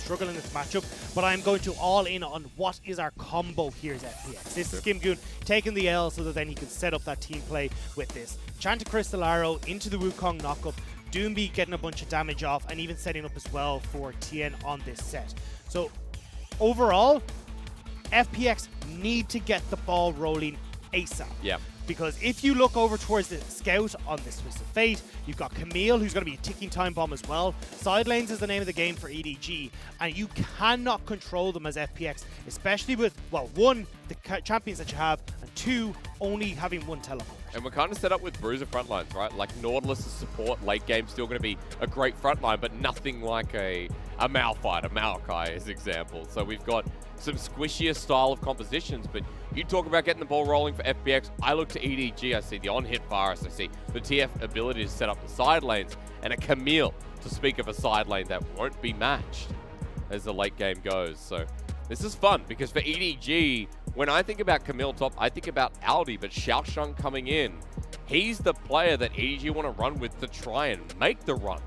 struggle in this matchup, but I'm going to all in on what is our combo here as FPX. This is GimGoon taking the L so that then he can set up that team play with this. Chanta Crystal Arrow into the Wukong knockup, Doinb getting a bunch of damage off, and even setting up as well for Tian on this set. So overall, FPX need to get the ball rolling ASAP. Yeah. Because if you look over towards the scout on this Twisted Fate, you've got Camille, who's going to be a ticking time bomb as well. Side lanes is the name of the game for EDG, and you cannot control them as FPX, especially with, well, one, the champions that you have, and two, only having one teleport. And we're kind of set up with Bruiser front lines, right? Like Nautilus' support, late game still going to be a great front line, but nothing like a Malphite, a Maokai as example. So we've got some squishier style of compositions, but you talk about getting the ball rolling for FPX. I look to EDG, I see the on-hit Varus, I see the TF ability to set up the side lanes, and a Camille to speak of a side lane that won't be matched as the late game goes. So this is fun, because for EDG, when I think about Camille top, I think about Aldi, but Xiaoxiang coming in, he's the player that EDG want to run with to try and make the run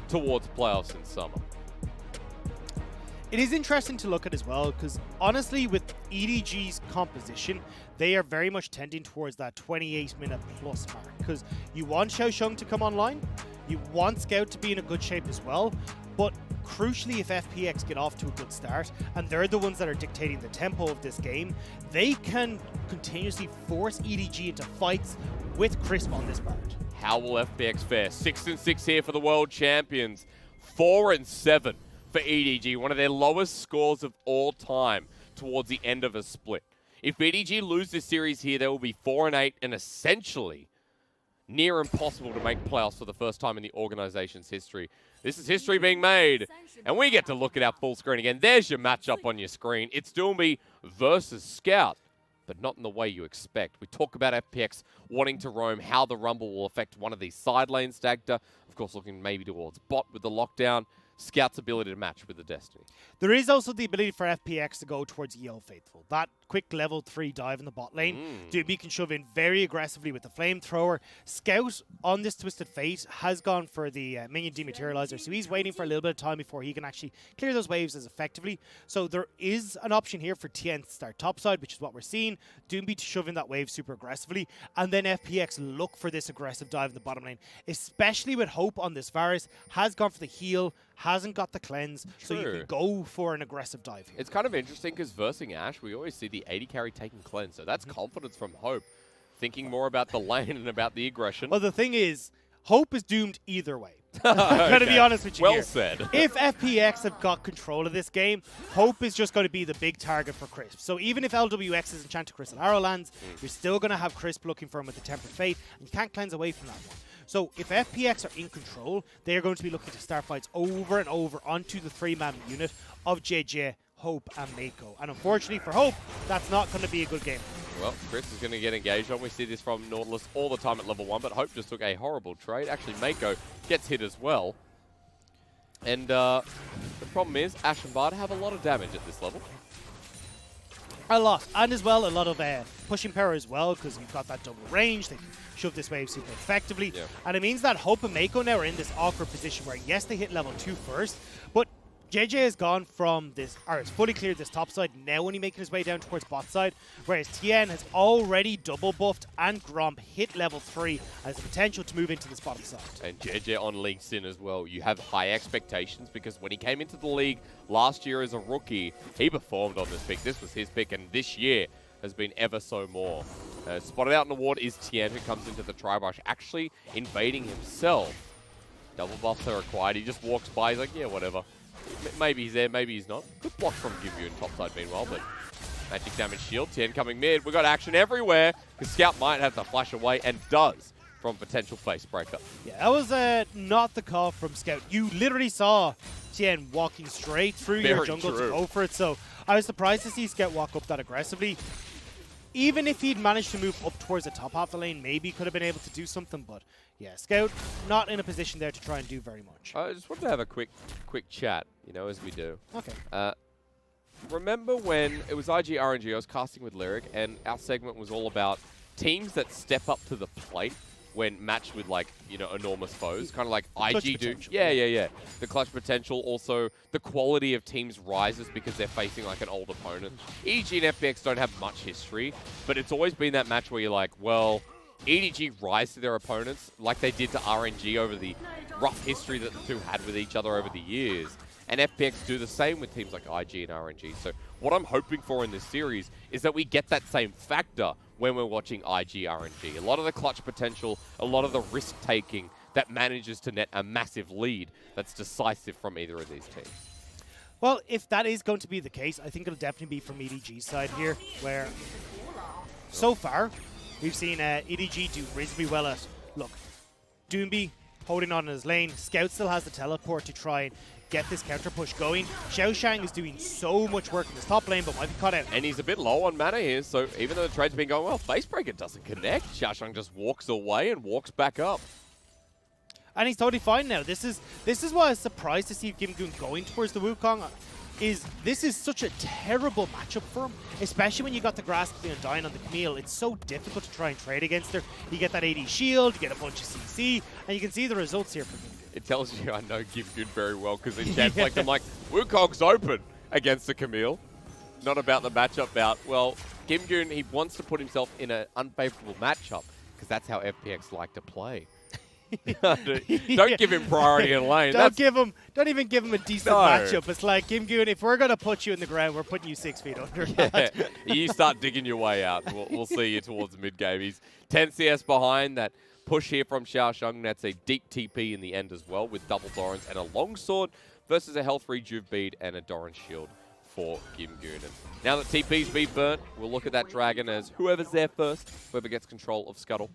towards playoffs in summer. It is interesting to look at as well, because honestly, with EDG's composition, they are very much tending towards that 28-minute plus mark, because you want Xiaoxiang to come online, you want Scout to be in a good shape as well, but crucially, if FPX get off to a good start, and they're the ones that are dictating the tempo of this game, they can continuously force EDG into fights with Crisp on this part. How will FPX fare? 6-6 here for the world champions, 4-7 for EDG, one of their lowest scores of all time towards the end of a split. If EDG lose this series here, they will be 4-8 and essentially near impossible to make playoffs for the first time in the organization's history. This is history being made, and we get to look at our full screen again. There's your matchup on your screen. It's Doinb versus Scout, but not in the way you expect. We talk about FPX wanting to roam, how the Rumble will affect one of these side lanes, Dagda. Of course, looking maybe towards bot with the lockdown. Scout's ability to match with the Destiny. There is also the ability for FPX to go towards Yo Faithful. That quick level 3 dive in the bot lane. Doinb can shove in very aggressively with the flamethrower. Scout on this Twisted Fate has gone for the minion dematerializer, so he's waiting for a little bit of time before he can actually clear those waves as effectively. So there is an option here for Tian to start topside, which is what we're seeing. Doinb to shove in that wave super aggressively, and then FPX look for this aggressive dive in the bottom lane, especially with Hope on this Varus. Has gone for the heal, hasn't got the cleanse, so you can go for an aggressive dive here. It's kind of interesting because versing Ashe, we always see the 80 carry taking cleanse, so that's confidence from Hope, thinking more about the lane and about the aggression. Well, the thing is, Hope is doomed either way. I'm going to be honest with you well here. said. If FPX have got control of this game, Hope is just going to be the big target for Crisp. So even if LWX's Enchanted Crystal Arrow lands, you're still going to have Crisp looking for him with the Tempered Fate, and you can't cleanse away from that one. So if FPX are in control, they are going to be looking to start fights over and over onto the 3-man unit of Jiejie, Hope, and Meiko. And unfortunately for Hope, that's not going to be a good game. Well, Chris is going to get engaged on. We see this from Nautilus all the time at level 1, but Hope just took a horrible trade. Actually, Meiko gets hit as well. And the problem is, Ashe and Barda have a lot of damage at this level. A lot. And as well, a lot of pushing power as well, because you've got that double range. They can shove this wave super effectively. Yeah. And it means that Hope and Meiko now are in this awkward position where, yes, they hit level 2 first, but Jiejie has gone from this, or has fully cleared this top side, now only making his way down towards bot side, whereas Tian has already double buffed and Gromp hit level 3 and has the potential to move into this bottom side. And Jiejie on League Sin as well. You have high expectations because when he came into the league last year as a rookie, he performed on this pick. This was his pick, and this year has been ever so more. Spotted out in the ward is Tian, who comes into the Tri-Brush, actually invading himself. Double buffs are required. He just walks by, he's like, yeah, whatever. Maybe he's there, maybe he's not. Good block from GimGoon topside meanwhile, but magic damage shield. Tian coming mid. We got action everywhere because Scout might have to flash away and does from potential face breaker. Yeah, that was not the call from Scout. You literally saw Tian walking straight through your jungle to go for it. So I was surprised to see Scout walk up that aggressively. Even if he'd managed to move up towards the top half of the lane, maybe could have been able to do something. But yeah, Scout not in a position there to try and do very much. I just wanted to have a quick chat, you know, as we do. Okay. Remember when it was IG RNG, I was casting with Lyric, and our segment was all about teams that step up to the plate when matched with, like, you know, enormous foes. Kind of like Clutch IG do. potential. Yeah. The clutch potential. Also, the quality of teams rises because they're facing, like, an old opponent. EDG and FPX don't have much history, but it's always been that match where you're like, well, EDG rise to their opponents like they did to RNG over the rough history that the two had with each other over the years. And FPX do the same with teams like IG and RNG. So what I'm hoping for in this series is that we get that same factor when we're watching IG RNG. A lot of the clutch potential, a lot of the risk-taking that manages to net a massive lead that's decisive from either of these teams. Well, if that is going to be the case, I think it'll definitely be from EDG's side here, where so far we've seen EDG do reasonably well at, look, Doinb holding on in his lane. Scout still has the teleport to try and get this counter push going. Xiaoxiang is doing so much work in this top lane, but might be caught out. And he's a bit low on mana here, so even though the trade's been going well, Facebreaker doesn't connect. Xiaoxiang just walks away and walks back up. And he's totally fine now. This is why I was surprised to see GimGoon going towards the Wukong. This is such a terrible matchup for him, especially when you got the grasp being dying on the Camille. It's so difficult to try and trade against her. You get that AD shield, you get a bunch of CC, and you can see the results here for GimGoon. It tells you I know GimGoon very well because in chat like I'm like, Wukong's open against the Camille. Not about the matchup bout. Well, GimGoon, he wants to put himself in an unfavorable matchup because that's how FPX like to play. Don't give him priority in lane. Don't even give him a decent matchup. It's like, GimGoon, if we're gonna put you in the ground, we're putting you 6 feet under. Yeah. You start digging your way out. We'll see you towards the mid game. He's 10 CS behind. That push here from Xiaoxiang. That's a deep TP in the end as well with double Dorans and a longsword versus a health rejuve bead and a Doran shield for GimGoon. And now that TP's been burnt, we'll look at that dragon as whoever's there first, whoever gets control of Scuttle.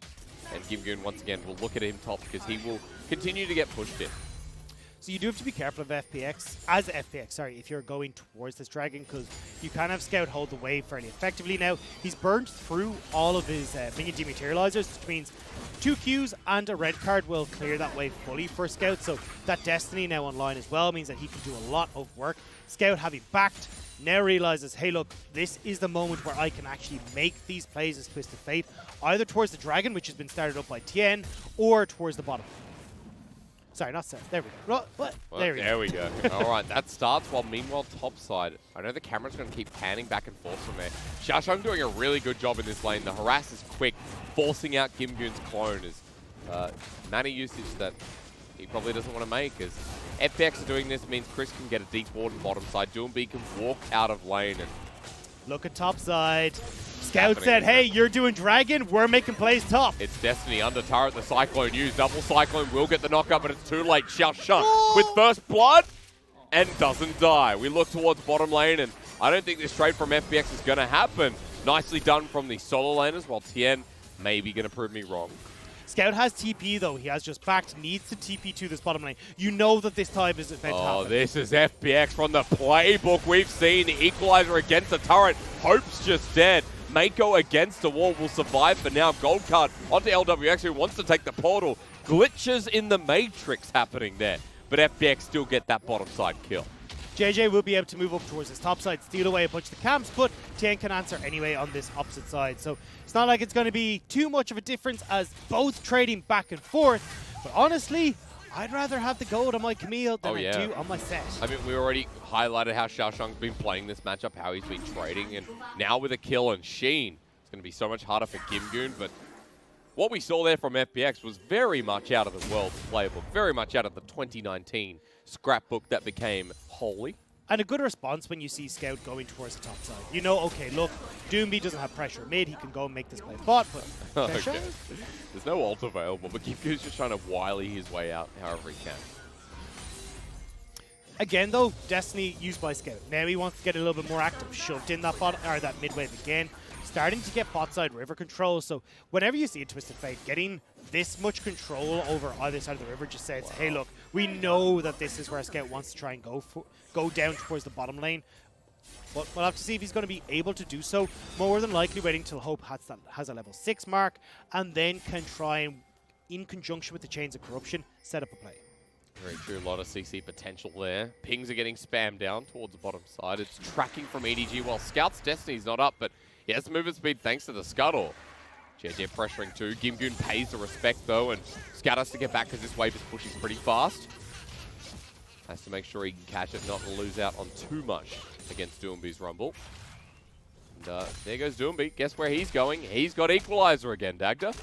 And GimGoon, once again, will look at him top because he will continue to get pushed in. So you do have to be careful of FPX, if you're going towards this dragon, because you can have Scout hold the wave fairly effectively. Now, he's burned through all of his minion dematerializers, which means 2 Qs and a red card will clear that wave fully for Scout. So that Destiny now online as well means that he can do a lot of work. Scout, having backed, now realizes, hey, look, this is the moment where I can actually make these plays as Twisted Fate, either towards the dragon, which has been started up by Tian, or towards the bottom. Sorry, not Sett. There we go. What? Well, there we go. All right, that starts while meanwhile topside. I know the camera's going to keep panning back and forth from there. Xiaoxiang doing a really good job in this lane. The harass is quick, forcing out GimGoon's clone is mana usage that he probably doesn't want to make. As FPX doing this means Chris can get a deep ward on bottom side. Doinb can walk out of lane and look at top side. Scout said, hey, you're doing dragon, we're making plays top. It's Destiny under turret, the Cyclone used. Double Cyclone will get the knockup, but it's too late. Xiaoxiang with first blood and doesn't die. We look towards bottom lane, and I don't think this trade from FPX is going to happen. Nicely done from the solo laners, while Tian may be going to prove me wrong. Scout has TP, though. He has just backed, needs to TP to this bottom lane. You know that this time isn't meant to happen. Oh, this is FPX from the playbook we've seen. The equalizer against the turret. Hope's just dead. Meiko against the wall will survive for now. Gold card onto LWX, who wants to take the portal. Glitches in the Matrix happening there. But FPX still get that bottom side kill. Jiejie will be able to move up towards his top side, steal away a bunch of the camps, but Tian can answer anyway on this opposite side. So it's not like it's going to be too much of a difference as both trading back and forth. But honestly, I'd rather have the gold on my Camille than I do on my Sett. I mean, we already highlighted how Xiaoxiang's been playing this matchup, how he's been trading, and now with a kill and Sheen, it's going to be so much harder for GimGoon, but what we saw there from FPX was very much out of the World's playbook, very much out of the 2019 scrapbook that became Holy. And a good response when you see Scout going towards the top side. You know, okay, look, Doinb doesn't have pressure mid. He can go and make this play bot, but okay. There's no ult available, but GimGoon's just trying to wily his way out however he can. Again, though, Destiny used by Scout. Now he wants to get a little bit more active. Shoved in that bot, or that mid wave again. Starting to get bot side river control. So whenever you see a Twisted Fate getting this much control over either side of the river just says, hey, look, we know that this is where Scout wants to try and go down towards the bottom lane. But we'll have to see if he's going to be able to do so. More than likely waiting till Hope has a level 6 mark and then can try and, in conjunction with the Chains of Corruption, set up a play. Very true, a lot of CC potential there. Pings are getting spammed down towards the bottom side. It's tracking from EDG while Scout's Destiny's not up, but he has the movement speed thanks to the Scuttle. Jiejie pressuring too. GimGoon pays the respect though, and Scout has to get back because this wave is pushing pretty fast. Has to make sure he can catch it, not lose out on too much against Doinb's Rumble. And there goes Doinb. Guess where he's going? He's got Equalizer again, Dagda.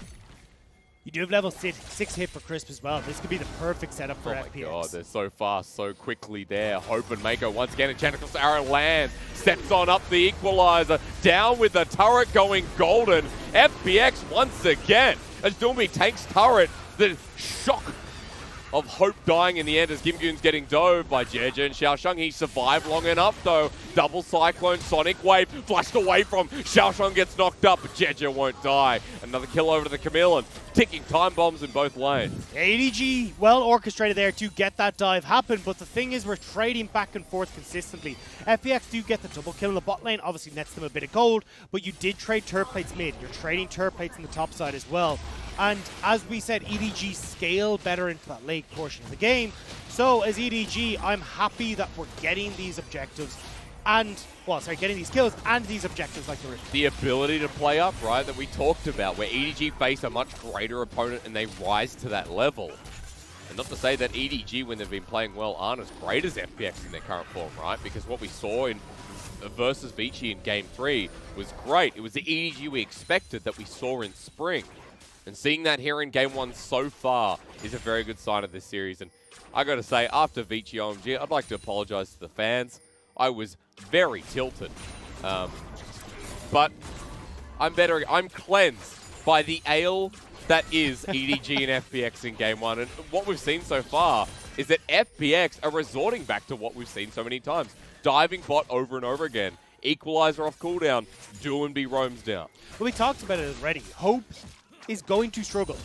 You do have level 6 hit for Crisp as well. This could be the perfect setup for FPX. Oh my god, they're so fast, so quickly there. Hope and Meiko once again, Enchantress Arrow lands, steps on up the Equalizer, down with the turret going golden. FPX once again, as Doinb takes turret, the shock of Hope dying in the end as GimGoon's getting dove by Jiejie and Xiaoxiang. He survived long enough though. Double Cyclone, Sonic Wave, flashed away from Xiaoxiang, gets knocked up, but Jiejie won't die. Another kill over to the Camille and ticking time bombs in both lanes. EDG well orchestrated there to get that dive happen, but the thing is we're trading back and forth consistently. FPX do get the double kill in the bot lane, obviously nets them a bit of gold, but you did trade turret plates mid. You're trading turret plates in the top side as well. And as we said, EDG scale better into that late portion of the game. So as EDG, I'm happy that we're getting these objectives and, well, sorry, getting these kills and these objectives like the Rift. The ability to play up, right, that we talked about, where EDG face a much greater opponent and they rise to that level. And not to say that EDG, when they've been playing well, aren't as great as FPX in their current form, right? Because what we saw in versus Jiejie in Game 3 was great. It was the EDG we expected that we saw in Spring. And seeing that here in Game 1 so far is a very good sign of this series. And I got to say, after Jiejie OMG, I'd like to apologize to the fans. I was very tilted. But I'm cleansed by the ale that is EDG and FPX in Game 1. And what we've seen so far is that FPX are resorting back to what we've seen so many times. Diving bot over and over again. Equalizer off cooldown. Doinb roams down. Well, we talked about it already. Hope is going to struggle.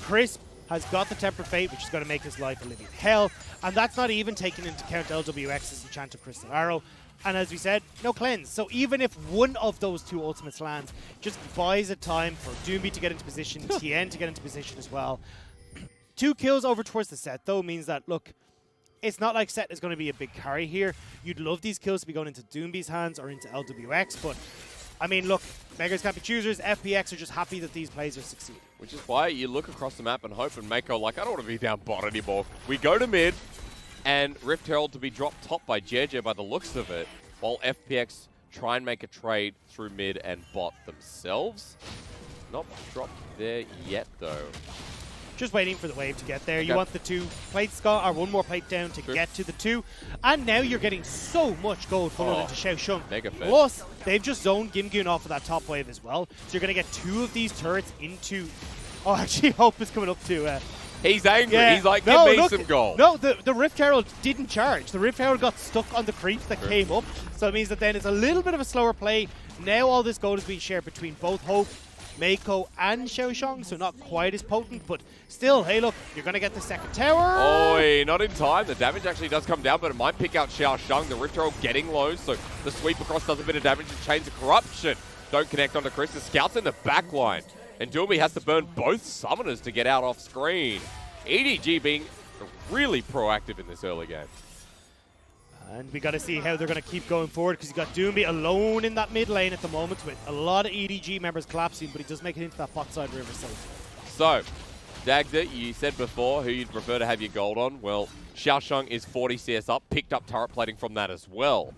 Crisp has got the Tempered Fate, which is going to make his life a living hell, and that's not even taking into account LWX's Enchant of Crystal Arrow. And as we said, no cleanse. So even if one of those two ultimates lands, just buys it time for Doinb to get into position, Tian to get into position as well. 2 kills over towards the Sett, though, means that, look, it's not like Sett is going to be a big carry here. You'd love these kills to be going into Doinb's hands or into LWX, but I mean, look, beggars can't be choosers. FPX are just happy that these plays are succeeding. Which is why you look across the map and Hope and Meiko like, I don't want to be down bot anymore. We go to mid, and Rift Herald to be dropped top by Jiejie by the looks of it, while FPX try and make a trade through mid and bot themselves. Not dropped there yet, though. Just waiting for the wave to get there. Okay. You want the 2 plates, or 1 more plate down to get to the 2. And now you're getting so much gold funneled into Xiaoxiang. Mega fed. Plus, they've just zoned GimGoon off of that top wave as well. So you're going to get 2 of these turrets into... Oh, actually, Hope is coming up to... He's angry. Yeah. He's like, no, give me look, some gold. No, the Rift Herald didn't charge. The Rift Herald got stuck on the creeps that came up. So it means that then it's a little bit of a slower play. Now all this gold is being shared between both Hope, Meiko and Xiaoxiang, so not quite as potent, but still, hey look, you're going to get the second tower. Oi, not in time. The damage actually does come down, but it might pick out Xiaoxiang. The Rift Herald getting low, so the sweep across does a bit of damage and Chains of Corruption don't connect onto Chris. The Scout's in the back line, and Doinb has to burn both summoners to get out off screen. EDG being really proactive in this early game. And we got to see how they're going to keep going forward, because you got Doinb alone in that mid lane at the moment with a lot of EDG members collapsing, but he does make it into that bot side river safe. So, Dagda, you said before who you'd prefer to have your gold on. Well, Xiaoxiang is 40 CS up, picked up turret plating from that as well.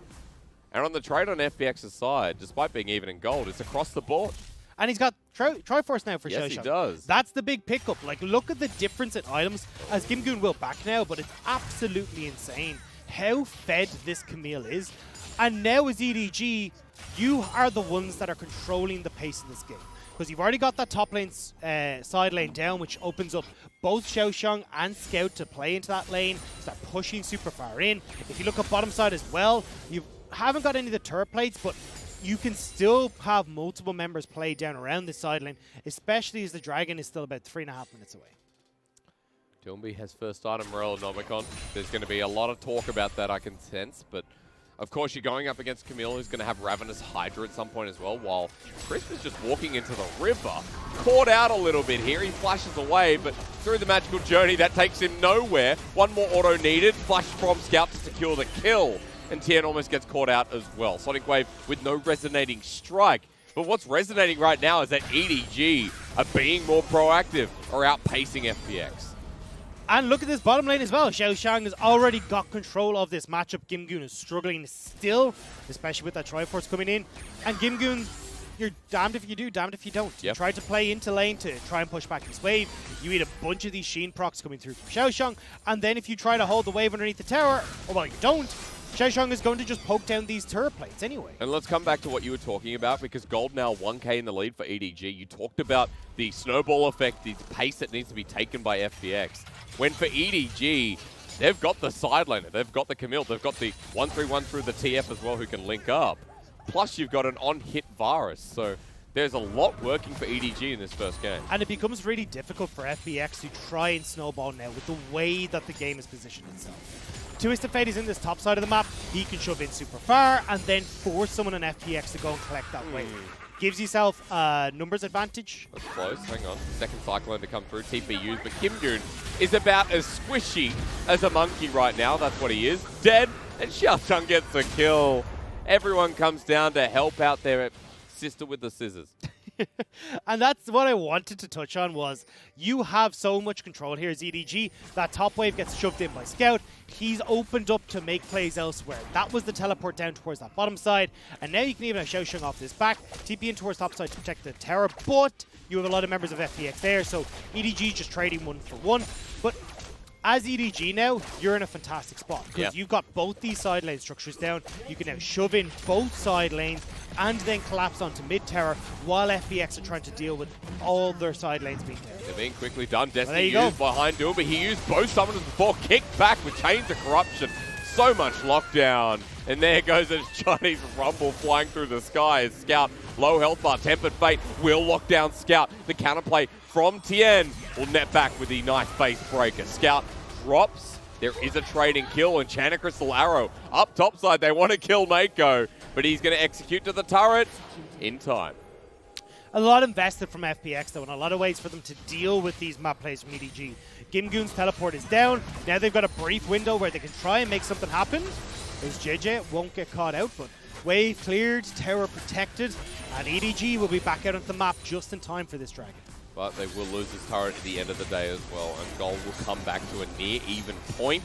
And on the trade on FPX's side, despite being even in gold, it's across the board. And he's got Triforce now for Xiaoxiang. Yes, he does. That's the big pickup. Like, look at the difference in items, as GimGoon will back now, but it's absolutely insane how fed this Camille is. And now as EDG, you are the ones that are controlling the pace in this game. Because you've already got that top lane, side lane down, which opens up both Xiaoxiang and Scout to play into that lane, start pushing super far in. If you look at bottom side as well, you haven't got any of the turret plates, but you can still have multiple members play down around this side lane, especially as the Dragon is still about 3.5 minutes away. Doinb has first item Nomicon. There's going to be a lot of talk about that, I can sense, but of course you're going up against Camille, who's going to have Ravenous Hydra at some point as well, while Crisp is just walking into the river. Caught out a little bit here. He flashes away, but through the magical journey, that takes him nowhere. 1 more auto needed. Flash from Scout to secure the kill. And Tian almost gets caught out as well. Sonic Wave with no resonating strike. But what's resonating right now is that EDG are being more proactive or outpacing FPX. And look at this bottom lane as well. Xiaoxiang has already got control of this matchup. GimGoon is struggling still, especially with that Triforce coming in. And GimGoon, you're damned if you do, damned if you don't. Yep. You try to play into lane to try and push back this wave. You eat a bunch of these Sheen procs coming through from Xiaoxiang. And then if you try to hold the wave underneath the tower, or well, you don't, Xiaoxiang is going to just poke down these turret plates anyway. And let's come back to what you were talking about, because Gold now 1k in the lead for EDG. You talked about the snowball effect, the pace that needs to be taken by FPX. When for EDG, they've got the side laner, they've got the Camille, they've got the 1-3-1 through the TF as well who can link up. Plus you've got an on-hit Varus, so there's a lot working for EDG in this first game. And it becomes really difficult for FPX to try and snowball now with the way that the game is positioned itself. Twisted Fate is in this top side of the map. He can shove in super far and then force someone on FPX to go and collect that wave. Gives yourself a numbers advantage. That's close, hang on. Second Cyclone to come through, TPUs, but GimGoon is about as squishy as a monkey right now. That's what he is. Dead, and Xiaoxiang gets a kill. Everyone comes down to help out their sister with the scissors. And that's what I wanted to touch on was you have so much control here as EDG. That top wave gets shoved in by Scout. He's opened up to make plays elsewhere. That was the teleport down towards that bottom side. And now you can even have Xiaoxiang off this back. TP in towards top side to protect the tower. But you have a lot of members of FPX there. So EDG just trading 1-for-1. But as EDG now, you're in a fantastic spot because you've got both these side lane structures down. You can now shove in both side lanes and then collapse onto mid tower while FPX are trying to deal with all their side lanes being down. They're being quickly done. Destiny there you used behind Doinb, but he used both summoners before. Kicked back with Chains of Corruption. So much lockdown. And there goes a Chinese Rumble flying through the sky as Scout, low health bar, Tempered Fate will lock down Scout. The counterplay from Tian will net back with the nice base breaker. Scout drops. There is a trading kill, and Chana Crystal Arrow up top side. They want to kill Meiko, but he's going to execute to the turret in time. A lot invested from FPX, though, and a lot of ways for them to deal with these map plays from EDG. GimGoon's teleport is down. Now they've got a brief window where they can try and make something happen. As Jiejie won't get caught out, but wave cleared, tower protected, and EDG will be back out on the map just in time for this dragon. But they will lose this turret at the end of the day as well, and Gold will come back to a near even point.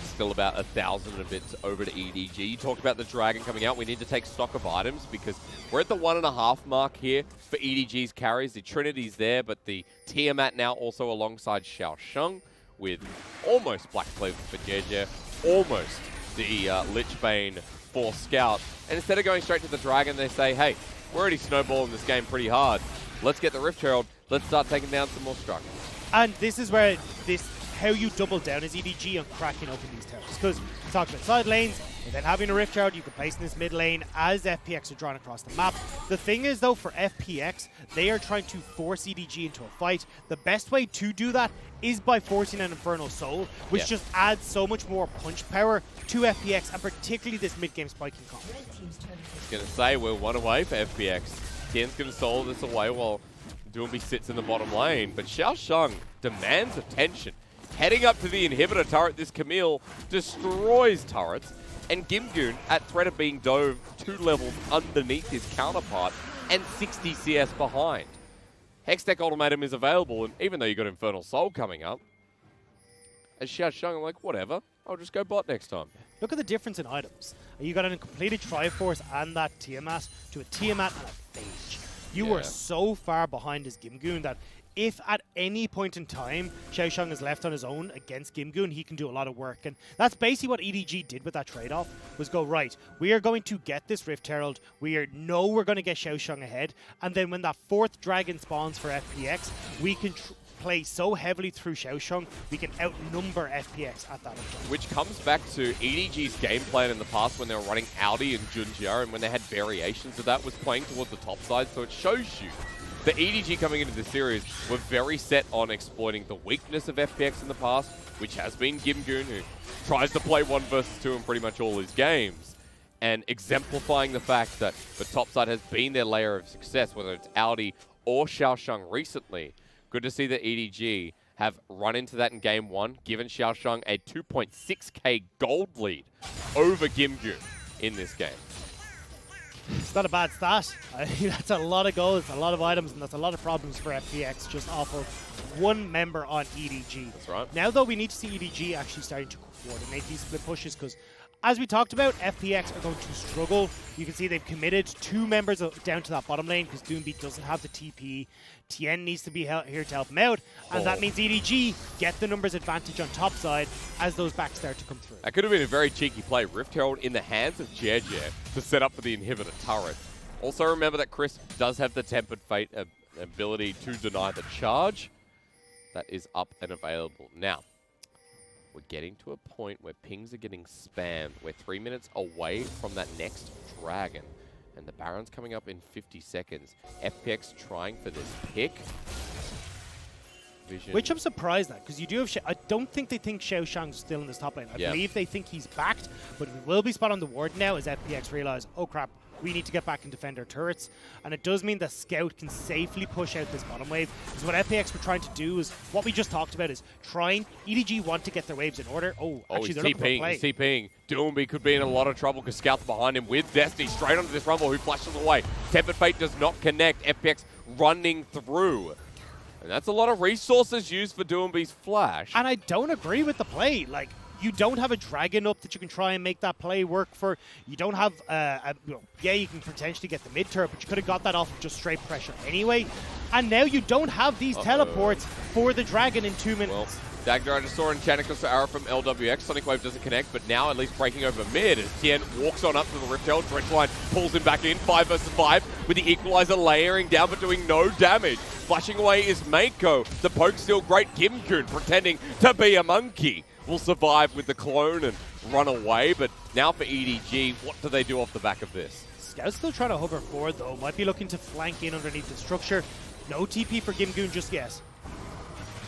Still about 1,000 and a bit over to EDG. You talked about the dragon coming out. We need to take stock of items because we're at the 1.5 mark here for EDG's carries. The Trinity's there, but the Tiamat now also alongside Xiaoxiang with almost Black Cleaver for Jiejie, almost the Lichbane for Scout. And instead of going straight to the dragon, they say, hey, we're already snowballing this game pretty hard. Let's get the Rift Herald. Let's start taking down some more struggles. And this is where how you double down as EDG on cracking open these towers. Because we talked about side lanes, and then having a Rift Herald you can place in this mid lane as FPX are drawn across the map. The thing is, though, for FPX, they are trying to force EDG into a fight. The best way to do that is by forcing an Infernal Soul, which just adds so much more punch power to FPX, and particularly this mid-game spiking combo. I was going to say, we're one away for FPX. Tian's going to solo this away while Doinb sits in the bottom lane, but Xiaoxiang demands attention. Heading up to the inhibitor turret, this Camille destroys turrets, and GimGoon at threat of being dove 2 levels underneath his counterpart and 60 CS behind. Hextech Ultimatum is available, and even though you got Infernal Soul coming up, as Xiaoxiang, I'm like, whatever, I'll just go bot next time. Look at the difference in items. You got a completed Triforce and that Tiamat to a Tiamat and a Phage. You were so far behind as GimGoon that if at any point in time Xiaoxiang is left on his own against GimGoon, he can do a lot of work. And that's basically what EDG did with that trade-off, was go, right, we are going to get this Rift Herald, know we're going to get Xiaoxiang ahead, and then when that 4th dragon spawns for FPX, we can play so heavily through Xiaoxiang, we can outnumber FPX at that point. Which comes back to EDG's game plan in the past when they were running Audi and Junjia, and when they had variations of that, was playing towards the top side, so it shows you the EDG coming into this series were very set on exploiting the weakness of FPX in the past, which has been GimGoon, who tries to play 1 versus 2 in pretty much all his games, and exemplifying the fact that the top side has been their layer of success, whether it's Audi or Xiaoxiang recently. Good to see that EDG have run into that in Game 1, given Xiaoxiang a 2.6k gold lead over GimGoon in this game. It's not a bad stat. That's a lot of goals, a lot of items, and that's a lot of problems for FPX just off of one member on EDG. That's right. Now, though, we need to see EDG actually starting to coordinate these split pushes because, as we talked about, FPX are going to struggle. You can see they've committed 2 members down to that bottom lane because Doinb doesn't have the TP. Tian needs to be here to help him out, and that means EDG get the numbers advantage on top side as those backs start to come through. That could have been a very cheeky play. Rift Herald in the hands of Jiejie to set up for the inhibitor turret. Also remember that Chris does have the Tempered Fate ability to deny the charge. That is up and available. Now, we're getting to a point where pings are getting spammed. We're 3 minutes away from that next dragon. And the Baron's coming up in 50 seconds. FPX trying for this pick. Vision. Which I'm surprised at, because you do have I don't think they think Xiaoxiang's still in this top lane. I believe they think he's backed, but he will be spot on the ward now as FPX realize, oh crap, we need to get back and defend our turrets. And it does mean that Scout can safely push out this bottom wave. Because what FPX were trying to do is, what we just talked about is trying, EDG want to get their waves in order. Actually, they're looking for a play. He's TPing. Doinb could be in a lot of trouble because Scout's behind him with Destiny straight onto this Rumble who flashes away. Tempered Fate does not connect. FPX running through. And that's a lot of resources used for Doinb's flash. And I don't agree with the play. Like, you don't have a dragon up that you can try and make that play work for. You don't have, you can potentially get the mid turret, but you could have got that off of just straight pressure anyway. And now you don't have these teleports for the dragon in 2 minutes. Well, Dagger I just saw enchanted crystal arrow from LWX. Sonic Wave doesn't connect, but now at least breaking over mid as Tian walks on up to the Rift Herald. Drenchline pulls him back in, 5 versus 5, with the equalizer layering down but doing no damage. Flashing away is Meiko. The poke's still great. GimGoon pretending to be a monkey will survive with the clone and run away, but now for EDG, what do they do off the back of this? Scout's still trying to hover forward though, might be looking to flank in underneath the structure. No TP for GimGoon just yet.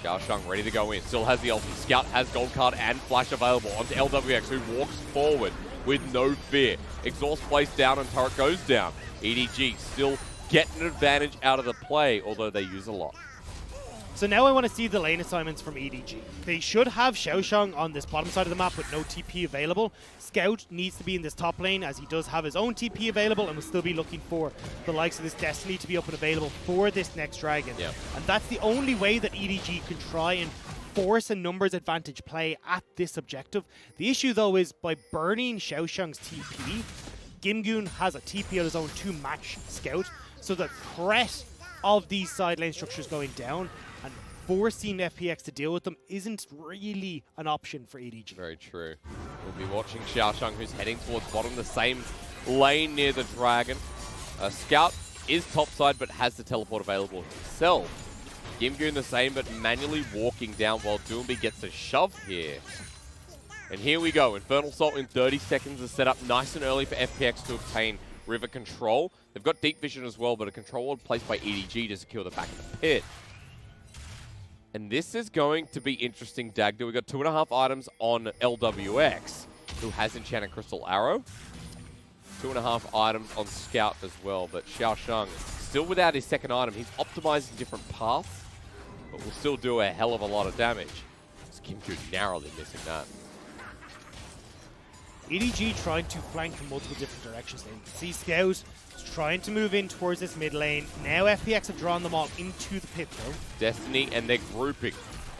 Xiaoxiang ready to go in, still has the ulti. Scout has gold card and flash available onto LWX who walks forward with no fear. Exhaust placed down and turret goes down. EDG still getting an advantage out of the play, although they use a lot. So now I want to see the lane assignments from EDG. They should have Xiaoxiang on this bottom side of the map with no TP available. Scout needs to be in this top lane as he does have his own TP available and will still be looking for the likes of this Destiny to be up and available for this next dragon. Yep. And that's the only way that EDG can try and force a numbers advantage play at this objective. The issue though is by burning Xiaoxiang's TP, GimGoon has a TP on his own to match Scout. So the threat of these side lane structures going down and forcing FPX to deal with them isn't really an option for EDG. Very true. We'll be watching Xiaoxiang, who's heading towards bottom, the same lane near the dragon. Scout is topside, but has the teleport available himself. GimGoon the same, but manually walking down while Doinb gets a shove here. And here we go. Infernal Assault in 30 seconds is set up nice and early for FPX to obtain river control. They've got deep vision as well, but a control ward placed by EDG to secure the back of the pit. And this is going to be interesting, Dagda. We've got 2.5 items on LWX, who has Enchanted Crystal Arrow. 2.5 items on Scout as well, but Xiaoxiang still without his second item. He's optimizing different paths, but will still do a hell of a lot of damage. GimGoon narrowly missing that. EDG trying to flank from multiple different directions. They can see Scout is trying to move in towards this mid lane. Now FPX have drawn them all into the pit though. Destiny and they're grouping.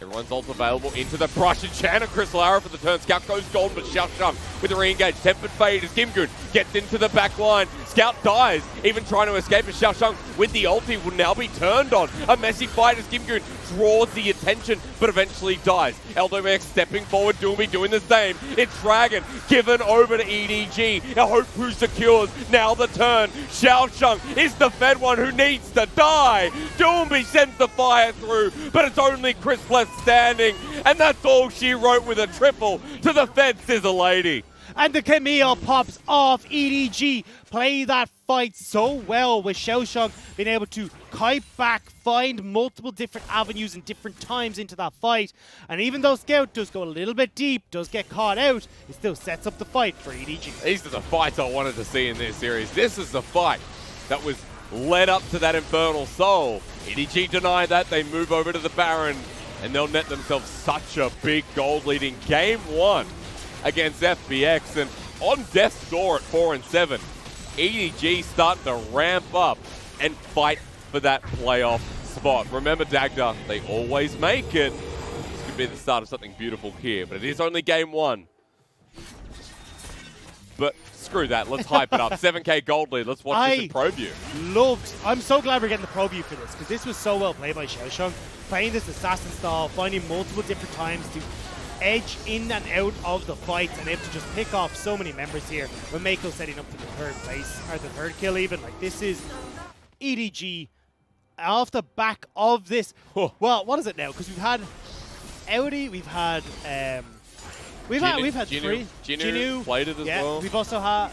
Everyone's ult available into the brush. Enchanted Crystal Arrow for the turn. Scout goes golden, but Xiaoxiang with the re-engage. Tempered Fate as GimGoon gets into the back line. Scout dies, even trying to escape, as Xiaoxiang with the ulti will now be turned on. A messy fight as GimGoon draws the attention, but eventually dies. LWX stepping forward, Doinb doing the same. It's Dragon given over to EDG. A hope who secures now the turn. Xiaoxiang is the fed one who needs to die. Doinb sends the fire through, but it's only Chris left standing, and that's all she wrote with a triple to the fence is a lady. And the Camille pops off. EDG play that fight so well with Xiaoxiang being able to kite back, find multiple different avenues and different times into that fight. And even though Scout does go a little bit deep, does get caught out, it still sets up the fight for EDG. These are the fights I wanted to see in this series. This is the fight that was led up to that Infernal Soul. EDG deny that, they move over to the Baron, and they'll net themselves such a big gold lead in Game 1 against FPX. And on death's door at 4 and 7, EDG starting to ramp up and fight for that playoff spot. Remember, Dagda, they always make it. This could be the start of something beautiful here, but it is only game 1. But screw that, let's hype it up. 7K gold lead, let's watch this in Pro View. I'm so glad we're getting the Pro View for this, because this was so well played by Xiaoxiang. Playing this assassin style, finding multiple different times to edge in and out of the fights and able to just pick off so many members here. When Meiko setting up for the 3rd place, or the 3rd kill even, like this is EDG off the back of this. Well, what is it now? Because we've had Audi, we've had we've had three. Jiejie played it as well. We've also had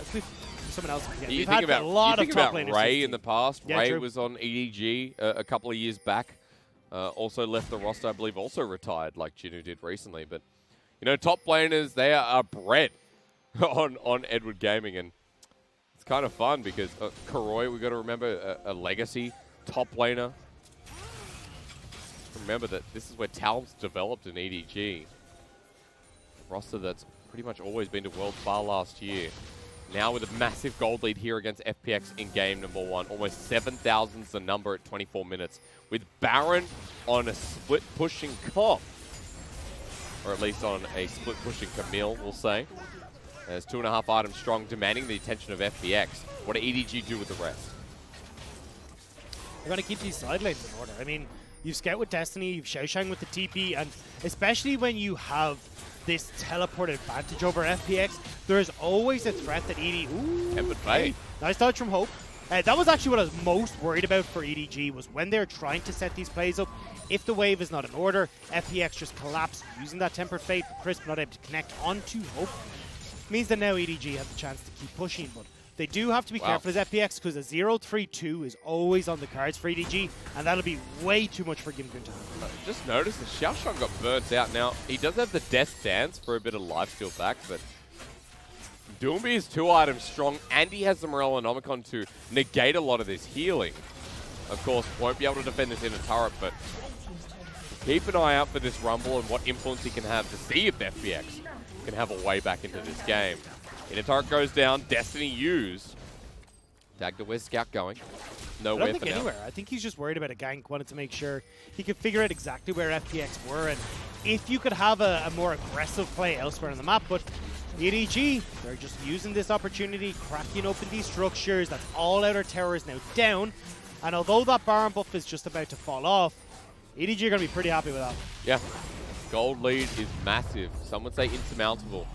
someone else. We've had about, a lot of top laners. Ray in the past. Yeah, Ray true. was on EDG a couple of years back. Also left the roster, I believe, also retired like Jiejie did recently. But, you know, top laners, they are bred on Edward Gaming. And it's kind of fun because Karoi, we've got to remember, a legacy top laner. Remember that this is where talent's developed in EDG. A roster that's pretty much always been to World Bar last year. Now with a massive gold lead here against FPX in game number 1. Almost 7,000's the number at 24 minutes. With Baron on a split pushing comp. Or at least on a split pushing Camille, we'll say. There's 2.5 items strong, demanding the attention of FPX. What do EDG do with the rest? We're going to keep these side lanes in order. I mean, you've Scout with Destiny, you've Xiaoxiang with the TP, and especially when you have this teleport advantage over FPX, there's always a threat that EDG... Ooh, hey, nice touch from Hope. That was actually what I was most worried about for EDG, was when they're trying to set these plays up. If the wave is not in order, FPX just collapse using that Tempered Fate, but Crisp not able to connect onto Hope. Means that now EDG have the chance to keep pushing, but they do have to be careful as FPX, because a 0-3-2 is always on the cards for EDG, and that'll be way too much for GimGoon to handle. Just noticed that Xiaoxiang got burnt out. Now, he does have the Death Dance for a bit of lifesteal back, but Doinb is 2 items strong, and he has the Morellonomicon to negate a lot of this healing. Of course, won't be able to defend this inner turret, but keep an eye out for this Rumble and what influence he can have to see if FPX can have a way back into this game. Inner turret goes down, Destiny used. Dagda, where's Scout going? Nowhere I don't think for anywhere. now. I think he's just worried about a gank, wanted to make sure he could figure out exactly where FPX were, and if you could have a more aggressive play elsewhere on the map, but EDG, they're just using this opportunity, cracking open these structures. That's all outer tower is now down, and although that Baron buff is just about to fall off, EDG are going to be pretty happy with that. Yeah, gold lead is massive. Some would say insurmountable.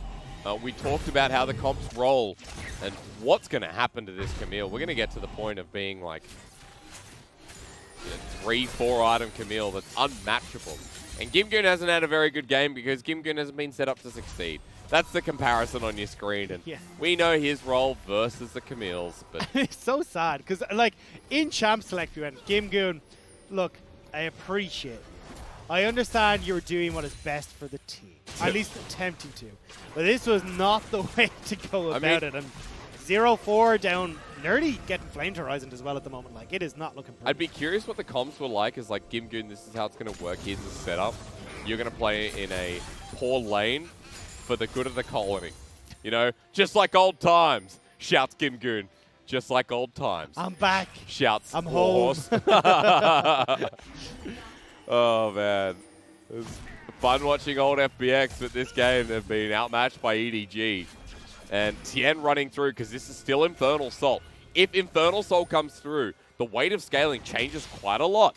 We talked about how the comps roll and what's going to happen to this Camille. We're going to get to the point of being like 3-4 item Camille that's unmatchable. And GimGoon hasn't had a very good game because GimGoon hasn't been set up to succeed. That's the comparison on your screen, and we know his role versus the Camille's. But it's so sad because, like, in Champ Select, we went, GimGoon, look, I appreciate it. I understand you're doing what is best for the team, at least attempting to. But this was not the way to go about it. And 0-4 down, nearly getting Flamed Horizon as well at the moment. Like, it is not looking pretty. I'd be curious what the comps were like. Is like, GimGoon, this is how it's going to work. Here's the setup. You're going to play in a poor lane for the good of the colony. You know, just like old times, shouts GimGoon. Just like old times. I'm back. Shouts I'm home. Oh, man. It was fun watching old FPX, but this game they've been outmatched by EDG. And Tian running through, because this is still Infernal Soul. If Infernal Soul comes through, the weight of scaling changes quite a lot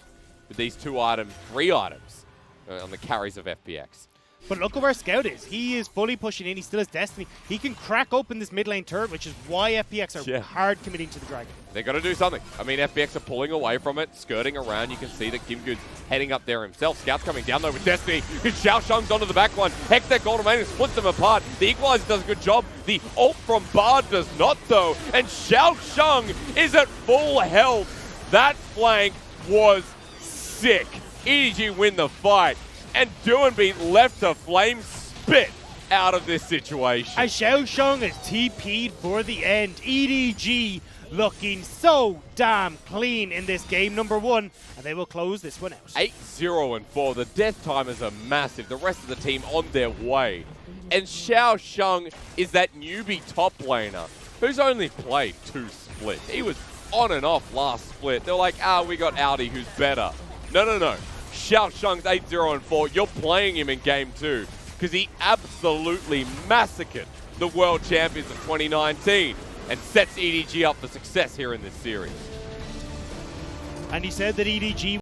with these 2 items, 3 items on the carries of FPX. But look at where Scout is. He is fully pushing in. He still has Destiny. He can crack open this mid lane turret, which is why FPX are hard committing to the Dragon. They've got to do something. I mean, FPX are pulling away from it, skirting around. You can see that GimGoon's heading up there himself. Scout's coming down, though, with Destiny. Xiaoxiang's onto the back one. Hex that Golden Maiden splits them apart. The Equalizer does a good job. The ult from Bard does not, though. And Xiaoxiang is at full health. That flank was sick. EDG win the fight. And Doinb left to flame spit out of this situation. As Xiaoxiang is TP'd for the end. EDG looking so damn clean in this game number 1, and they will close this one out. 8-0-4. The death timers are massive. The rest of the team on their way. And Xiaoxiang is that newbie top laner who's only played 2 spots. split. He was on and off last split. They're like, we got Audi who's better. No. Xiaoxiang's 8-0-4. You're playing him in game 2 because he absolutely massacred the world champions of 2019 and sets EDG up for success here in this series. And he said that EDG